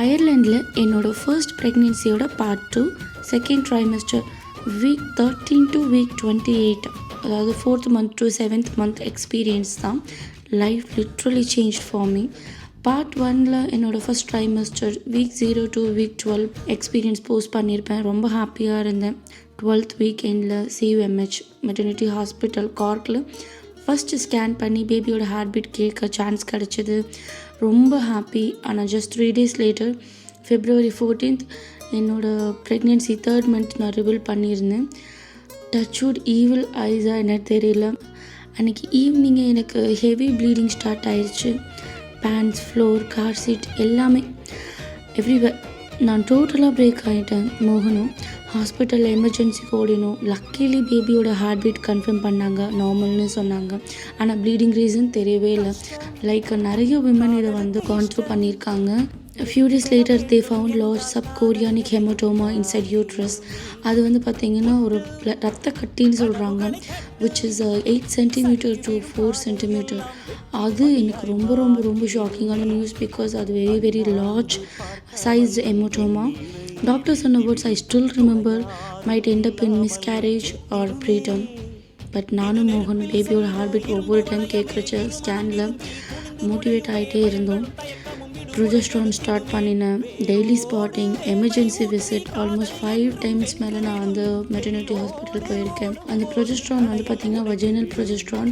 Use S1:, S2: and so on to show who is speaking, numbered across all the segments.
S1: அயர்லாண்டில் என்னோடய ஃபர்ஸ்ட் ப்ரெக்னென்சியோட part 2 second trimester week 13 to week 28, அதாவது 4th month டு 7th month எக்ஸ்பீரியன்ஸ் தான். Life literally change for me. Part 1ல் என்னோடய first trimester week 0 to week 12 experience post பண்ணியிருப்பேன். ரொம்ப ஹாப்பியாக இருந்தேன். 12th வீக் எண்டில் CUMH மெட்டர்னிட்டி ஹாஸ்பிட்டல் கார்க்கில் ஃபஸ்ட்டு ஸ்கேன் பண்ணி பேபியோட ஹார்ட் பீட் கேட்க சான்ஸ் கிடச்சிது. ரொம்ப ஹாப்பி. ஆனால் just 3 days later February 14th என்னோடய ப்ரெக்னென்சி 3rd month நான் ரிவீல் பண்ணியிருந்தேன். டச்வுட் ஈவில் ஐஸா என்ன தெரியல. அன்றைக்கி ஈவினிங்கே எனக்கு ஹெவி ப்ளீடிங் ஸ்டார்ட் ஆயிடுச்சு. பேண்ட்ஸ், ஃப்ளோர், கார் சீட் எல்லாமே எவ்ரிவேர். நான் டோட்டலாக பிரேக் ஆகிட்டேன். மோகனும் ஹாஸ்பிட்டலில் எமர்ஜென்சிக்கு ஓடினோம். லக்கிலி பேபியோட ஹார்ட் பீட் கன்ஃபார்ம் பண்ணாங்க, நார்மல்னு சொன்னாங்க. ஆனால் ப்ளீடிங் ரீசன் தெரியவே இல்லை. லைக் நிறைய விமன் இதை வந்து கான்ட்ரூ பண்ணியிருக்காங்க. Few days later they found large subchorionic hematoma inside uterus. அது வந்து பார்த்திங்கன்னா ஒரு ரத்த கட்டின்னு சொல்கிறாங்க, which is 8 centimeter to 4 centimeter. அது எனக்கு ரொம்ப ரொம்ப ரொம்ப ஷாக்கிங்கான நியூஸ். பிகாஸ் அது very very large size haematoma. Doctor சொன்ன words I still remember. Might end up in miscarriage R preterm. But நானும் மோகன் பேபியோட ஹார்ட் பீட் ஒவ்வொரு டைம் கேட்குறச்ச ஸ்கேனில் மோட்டிவேட் ஆகிட்டே இருந்தோம். ப்ரொஜெஸ்ட்ரான் ஸ்டார்ட் பண்ணினேன். Daily spotting, emergency visit, almost 5 times மேலே நான் வந்து மெட்டர்னிட்டி ஹாஸ்பிட்டல் போயிருக்கேன். அந்த ப்ரொஜெஸ்ட்ரான் வந்து பார்த்திங்கன்னா வஜைனல் ப்ரொஜெஸ்ட்ரான்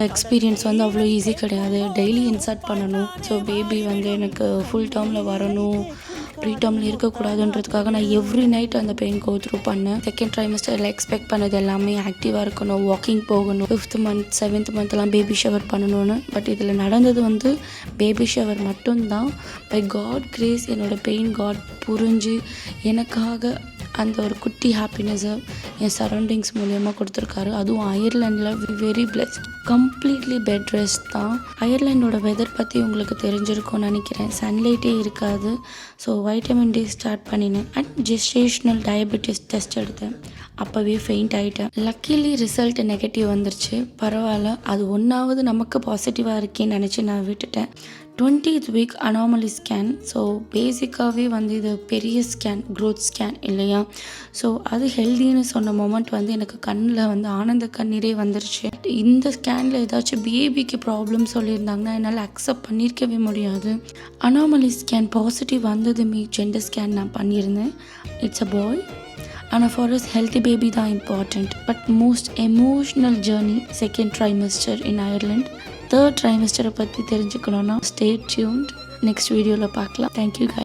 S1: எக்ஸ்பீரியன்ஸ் வந்து அவ்வளோ ஈஸி கிடையாது. டெய்லி இன்சர்ட் பண்ணணும். ஸோ பேபி வந்து எனக்கு ஃபுல் டேர்மில் வரணும், ப்ரீடேர்மில் இருக்கக்கூடாதுன்றதுக்காக நான் எவ்ரி நைட் அந்த பெயின் கோ த்ரூ பண்ணேன். செகண்ட் ட்ரைமஸ்டரில் எக்ஸ்பெக்ட் பண்ணது எல்லாமே ஆக்டிவாக இருக்கணும், வாக்கிங் போகணும், 5th month 7th monthலாம் பேபி ஷவர் பண்ணணும்னு. பட் இதில் நடந்தது வந்து பேபி ஷவர் மட்டும்தான். பை காட் கிரேஸ் என்னோடய பெயின் காட் புரிஞ்சு எனக்காக அந்த ஒரு குட்டி ஹாப்பினஸை என் சரௌண்டிங்ஸ் மூலயமா கொடுத்துருக்காரு. அதுவும் அயர்லாண்டில் very blessed. Completely bed rest தான். அயர்லாண்டோட வெதர் பற்றி உங்களுக்கு தெரிஞ்சிருக்கும்னு நினைக்கிறேன். சன்லைட்டே இருக்காது. ஸோ வைட்டமின் D ஸ்டார்ட் பண்ணினேன். அண்ட் ஜெஸ்டேஷ்னல் டயபெட்டிஸ் டெஸ்ட் எடுத்தேன். அப்போவே ஃபெயிண்ட் ஆகிட்டேன். லக்கிலி ரிசல்ட் நெகட்டிவ் வந்துருச்சு. பரவாயில்ல, அது ஒன்றாவது நமக்கு பாசிட்டிவாக இருக்கேன்னு நினச்சி நான் விட்டுட்டேன். 20th week anomaly scan. So பேசிக்காகவே வந்து இது பெரிய ஸ்கேன், க்ரோத் ஸ்கேன் இல்லையா? ஸோ அது ஹெல்தின்னு சொன்ன மொமெண்ட் வந்து எனக்கு கண்ணில் வந்து ஆனந்த கண்ணீரே வந்துருச்சு. இந்த ஸ்கேனில் ஏதாச்சும் பேபிக்கு ப்ராப்ளம் சொல்லியிருந்தாங்கன்னா என்னால் அக்செப்ட் பண்ணியிருக்கவே முடியாது. அனாமலி ஸ்கேன் பாசிட்டிவ் வந்ததுமே ஜெண்டர் ஸ்கேன் நான் பண்ணியிருந்தேன். இட்ஸ் அ பாய். ஆனால் ஃபார் அஸ் ஹெல்த்தி பேபி தான் important. But most emotional journey second trimester in Ireland. 3rd ட்ரைமஸ்டரை பற்றி தெரிஞ்சுக்கணுன்னா ஸ்டே டியூன்ட். நெக்ஸ்ட் வீடியோவில் பார்க்கலாம். தேங்க்யூ.